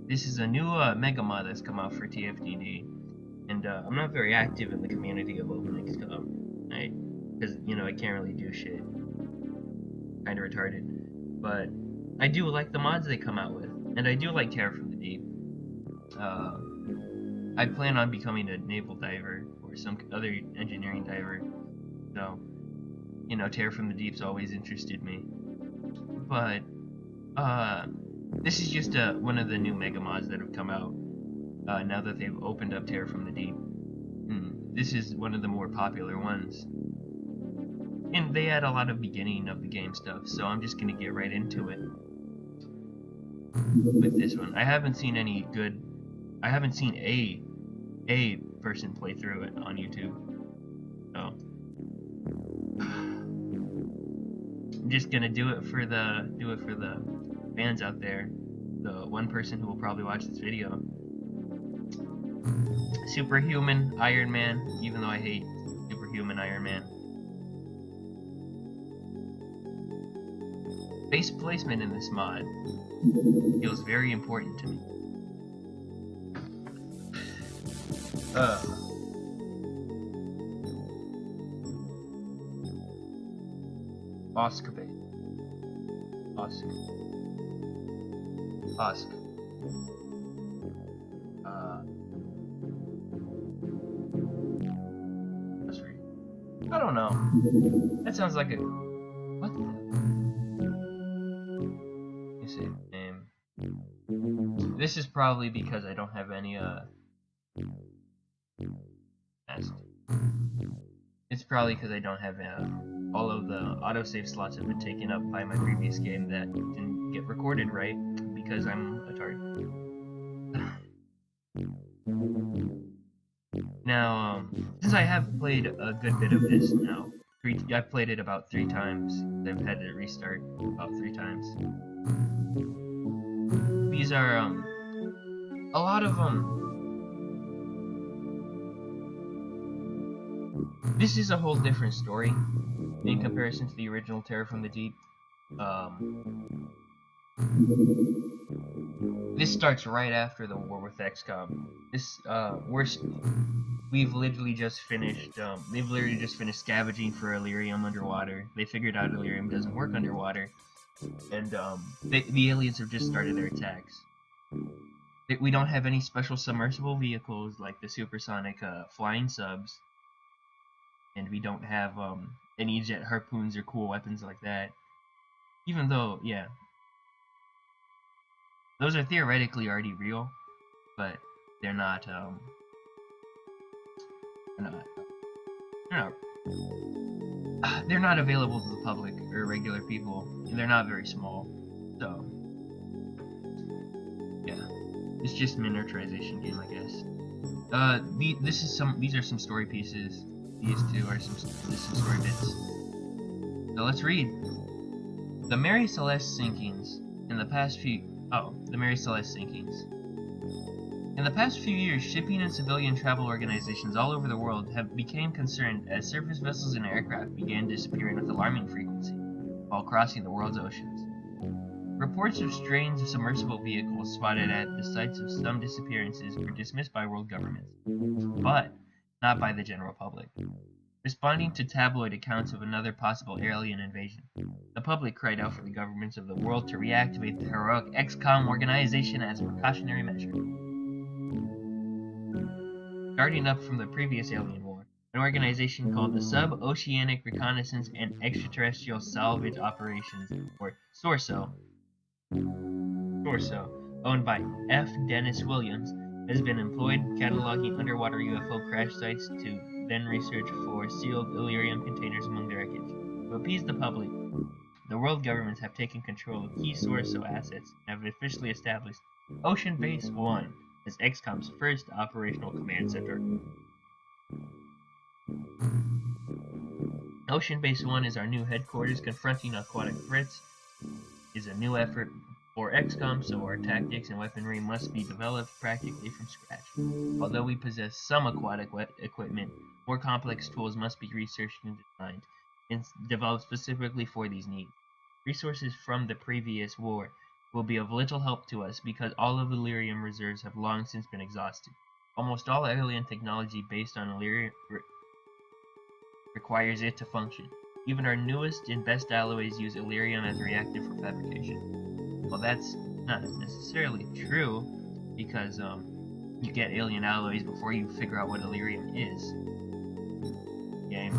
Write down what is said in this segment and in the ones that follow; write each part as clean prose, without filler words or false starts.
This is a new mega mod that's come out for TFTD, and I'm not very active in the community of OpenXCom, right? Because I can't really do shit, kind of retarded. But I do like the mods they come out with, and I do like Terror from the Deep. I plan on becoming a naval diver or some other engineering diver, so Terror from the Deep's always interested me. But this is just one of the new mega mods that have come out now that they've opened up Terror from the Deep. This is one of the more popular ones, and they add a lot of beginning of the game stuff, so I'm just gonna get right into it with this one. I haven't seen a person play through it on YouTube, so I'm just gonna do it for the fans out there, the one person who will probably watch this video. Superhuman Iron Man, even though I hate Superhuman Iron Man. Base placement in this mod feels very important to me. Oscabate. Osk. That's right. I don't know. That sounds like a... What the... Let me see. Name. This is probably because I don't have any, It's probably because I don't have, all of the autosave slots have been taken up by my previous game that didn't get recorded right, because I'm a tart. Now, since I have played a good bit of this now, I've played it about 3 times. I've had to restart about 3 times. These are, a lot of, this is a whole different story in comparison to the original Terror from the Deep. This starts right after the war with XCOM. This, we've literally just finished, they've literally just finished scavenging for Illyrium underwater. They figured out Illyrium doesn't work underwater, and, the aliens have just started their attacks. We don't have any special submersible vehicles like the supersonic, flying subs, and we don't have, any jet harpoons or cool weapons like that. Even though, yeah, those are theoretically already real, but they're not available to the public or regular people, and they're not very small. So, yeah, it's just a miniaturization game, I guess. These are some story pieces. These two are some story bits. So let's read. The Mary Celeste sinkings. In the past few years, shipping and civilian travel organizations all over the world have become concerned as surface vessels and aircraft began disappearing with alarming frequency while crossing the world's oceans. Reports of strange submersible vehicles spotted at the sites of some disappearances were dismissed by world governments, but not by the general public. Responding to tabloid accounts of another possible alien invasion, the public cried out for the governments of the world to reactivate the heroic XCOM organization as a precautionary measure. Starting up from the previous alien war, an organization called the Sub-Oceanic Reconnaissance and Extraterrestrial Salvage Operations, or SORSO, owned by F. Dennis Williams, has been employed cataloging underwater UFO crash sites to then research for sealed Illyrium containers among the wreckage. To appease the public, the world governments have taken control of key SORSO assets and have officially established Ocean Base 1 as XCOM's first operational command center. Ocean Base 1 is our new headquarters. Confronting aquatic threats is a new effort for XCOM, so our tactics and weaponry must be developed practically from scratch. Although we possess some aquatic equipment, more complex tools must be researched and designed, and developed specifically for these needs. Resources from the previous war will be of little help to us because all of the Illyrium reserves have long since been exhausted. Almost all alien technology based on Illyrium requires it to function. Even our newest and best alloys use Illyrium as a reactive for fabrication. Well, that's not necessarily true, because you get alien alloys before you figure out what Illyrium is. Okay?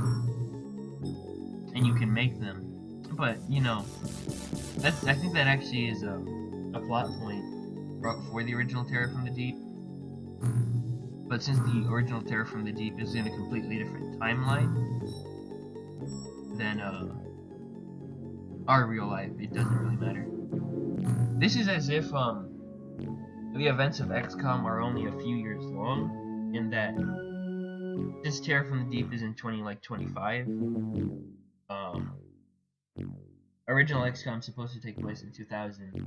And you can make them. But, you know, I think that actually is a plot point for the original Terror from the Deep. But since the original Terror from the Deep is in a completely different timeline than our real life, it doesn't really matter. This is as if the events of XCOM are only a few years long, in that this Terror from the Deep is in 2025. Original XCOM is supposed to take place in 2000,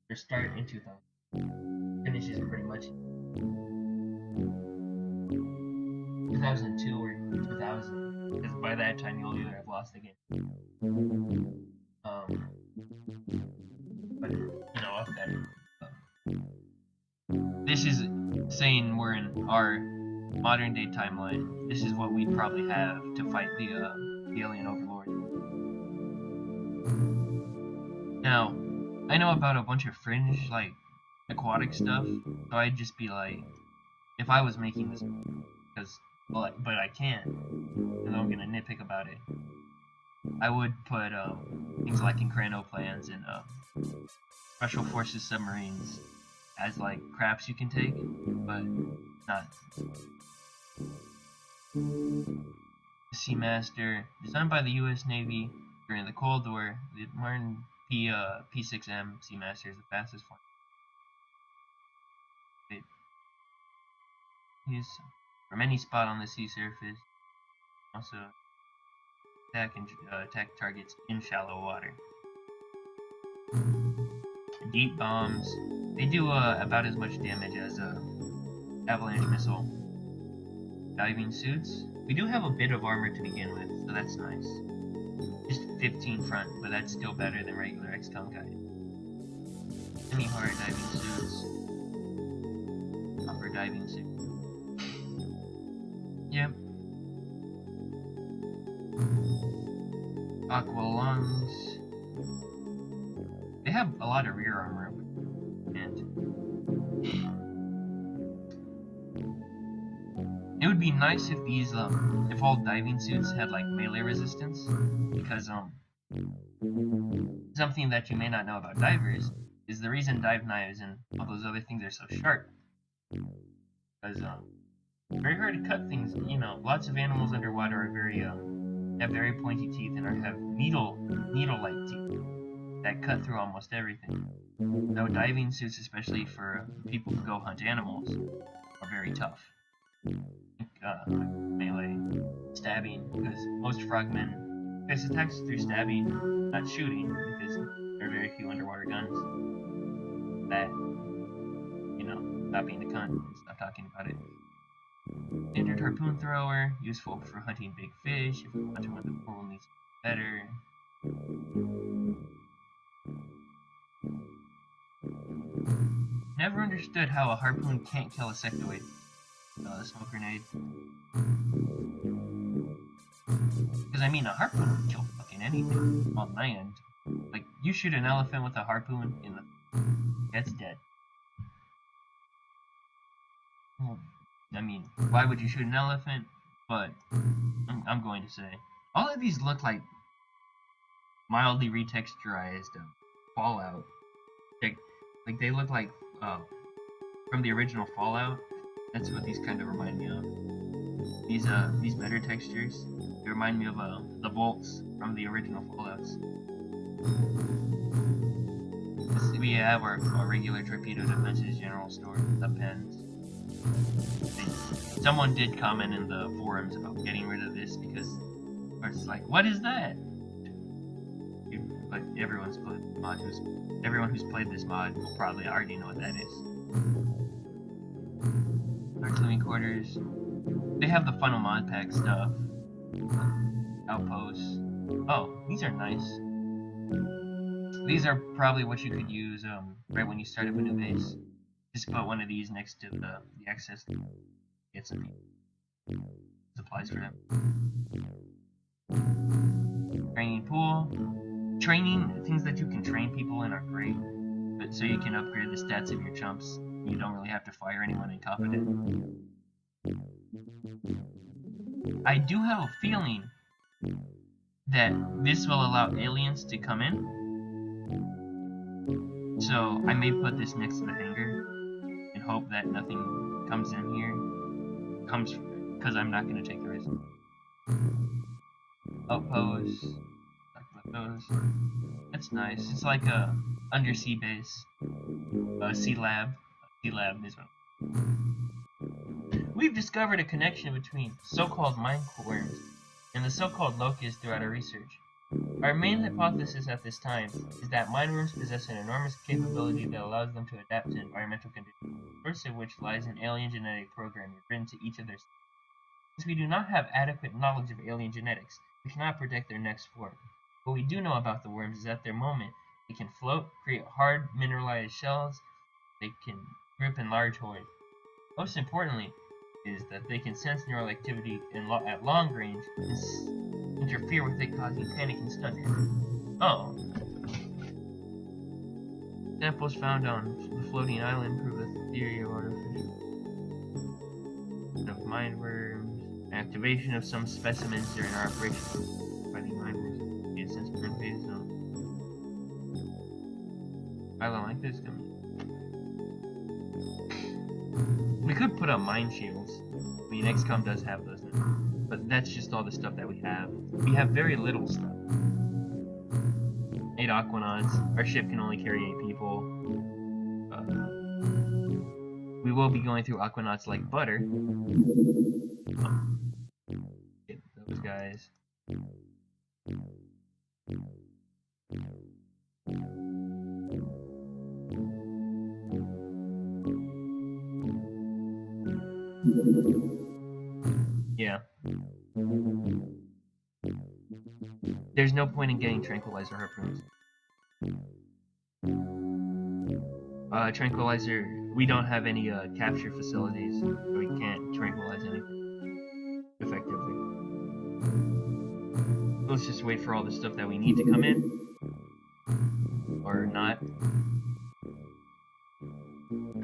or start in 2000. Finishes pretty much 2002 or 2000, because by that time you'll either have lost the game. But you know, off that. This is saying we're in our modern day timeline. This is what we'd probably have to fight the alien overlord. Now, I know about a bunch of fringe, like, aquatic stuff, so I'd just be like, if I was making this, because, well, but I can't, and I'm gonna nitpick about it, I would put things like Incranoplans and Special Forces submarines as like craps you can take, but not. The Seamaster, designed by the U.S. Navy during the Cold War, the modern P6M Seamaster is the fastest form. It is from any spot on the sea surface. Also attack targets in shallow water. Deep bombs, they do about as much damage as a avalanche missile. Diving suits, we do have a bit of armor to begin with, so that's nice. Just 15 front, but that's still better than regular XCOM guide. Semi-hard diving suits. Upper diving suit. Yep. Aqua lungs. They have a lot of rear armor, and it would be nice if these if all diving suits had like melee resistance, because something that you may not know about divers is the reason dive knives and all those other things are so sharp, because it's very hard to cut things. You know, lots of animals underwater are very have very pointy teeth and have needle-like teeth that cut through almost everything. Now, diving suits, especially for people who go hunt animals, are very tough. Melee, stabbing, because most frogmen face attacks through stabbing, not shooting, because there are very few underwater guns that, you know, stop being a cunt and stop talking about it. Standard harpoon thrower, useful for hunting big fish, if you want to hunt the coral needs better. Never understood how a harpoon can't kill a sectoid. Smoke grenade. Because I mean, a harpoon would kill fucking anything on land. Like, you shoot an elephant with a harpoon in the... That's dead. Well, I mean, why would you shoot an elephant? But I'm going to say, all of these look like mildly retexturized Fallout. Like they look like from the original Fallout. That's what these kind of remind me of. These better textures. They remind me of the bolts from the original Fallouts. We have our regular torpedo defenses general store, the pens. Someone did comment in the forums about getting rid of this because it's like, what is that? But everyone who's played this mod will probably already know what that is. Artillery quarters. They have the funnel mod pack stuff. Outposts. Oh, these are nice. These are probably what you could use right when you start up a new base. Just put one of these next to the access to get some supplies for them. Training pool. Training, things that you can train people in are great, but so you can upgrade the stats of your chumps. You don't really have to fire anyone incompetent. I do have a feeling that this will allow aliens to come in, so I may put this next to the hangar and hope that nothing comes in here, because I'm not going to take the risk. Outpost, those. That's nice. It's like a undersea base, a sea lab. Sea lab is one. We've discovered a connection between so-called mineworms and the so-called locusts throughout our research. Our main hypothesis at this time is that mineworms possess an enormous capability that allows them to adapt to environmental conditions, the source of which lies in alien genetic programming written to each of their cells. Since we do not have adequate knowledge of alien genetics, we cannot predict their next form. What we do know about the worms is at their moment, they can float, create hard mineralized shells, they can group in large hordes. Most importantly is that they can sense neural activity at long range and interfere with it, causing panic and stunning. Oh. Samples found on the floating island prove the theory of artificial mineworms. Activation of some specimens during our operation. Finding mineworms. I don't like this coming. We could put up mine shields. I mean, XCOM does have those now. But that's just all the stuff that we have. We have very little stuff. 8 Aquanauts. Our ship can only carry 8 people. We will be going through Aquanauts like butter. Get those guys. Yeah. There's no point in getting tranquilizer harpoons. Tranquilizer, we don't have any capture facilities, so we can't tranquilize anything effectively. Let's just wait for all the stuff that we need to come in. Or not.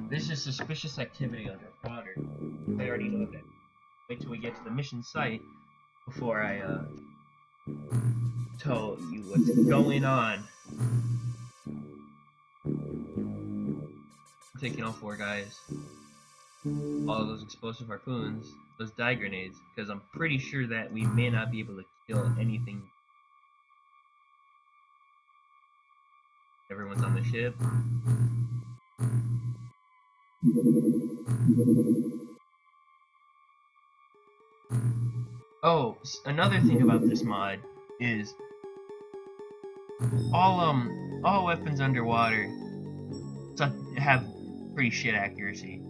There's just suspicious activity underwater. I already know that. Wait till we get to the mission site before I tell you what's going on. I'm taking all 4 guys. All of those explosive harpoons, those dye grenades, because I'm pretty sure that we may not be able to kill anything. Everyone's on the ship. Oh, another thing about this mod is all weapons underwater have pretty shit accuracy.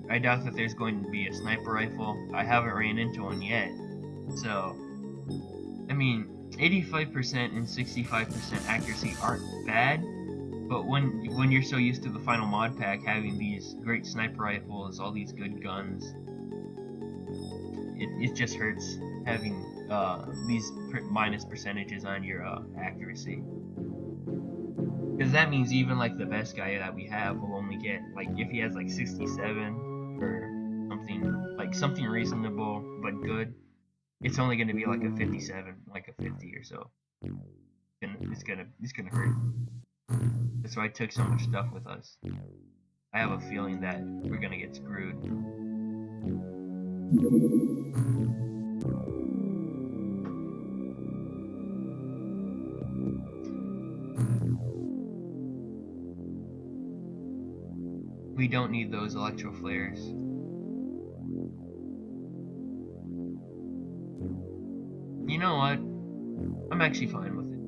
I doubt that there's going to be a sniper rifle. I haven't ran into one yet. So, I mean, 85% and 65% accuracy aren't bad, but when you're so used to the final mod pack having these great sniper rifles, all these good guns, it just hurts having these minus percentages on your accuracy. Because that means even like the best guy that we have will only get, like, if he has like 67 or something reasonable but good, it's only going to be like a 57, like a 50 or so. It's gonna hurt. That's why I took so much stuff with us. I have a feeling that we're gonna get screwed. We don't need those electro flares. You know what? I'm actually fine with it.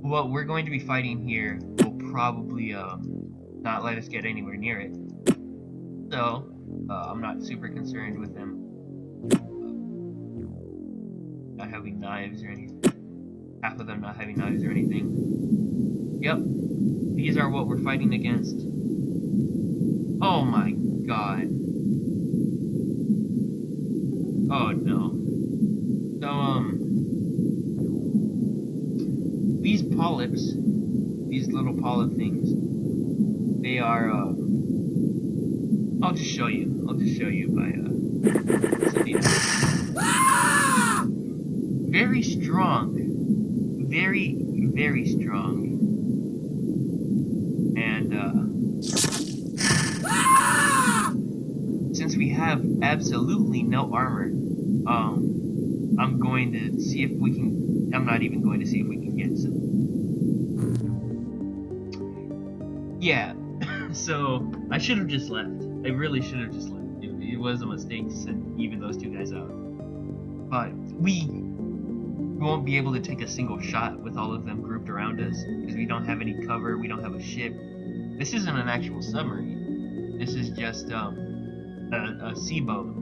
What we're going to be fighting here will probably not let us get anywhere near it. So, I'm not super concerned with them not having knives or anything. half of them not having knives or anything. Yep, these are what we're fighting against. Oh my god. Oh no. So, these polyps, these little polyp things, they are, I'll just show you by, very strong. Very, very strong. And, since we have absolutely no armor, I'm going to see if we can, I'm not even going to see if we can get some. Yeah, so I should have just left. I really should have just left. It was a mistake to send even those two guys out. But we won't be able to take a single shot with all of them grouped around us, because we don't have any cover, we don't have a ship. This isn't an actual submarine. This is just, a sea boat.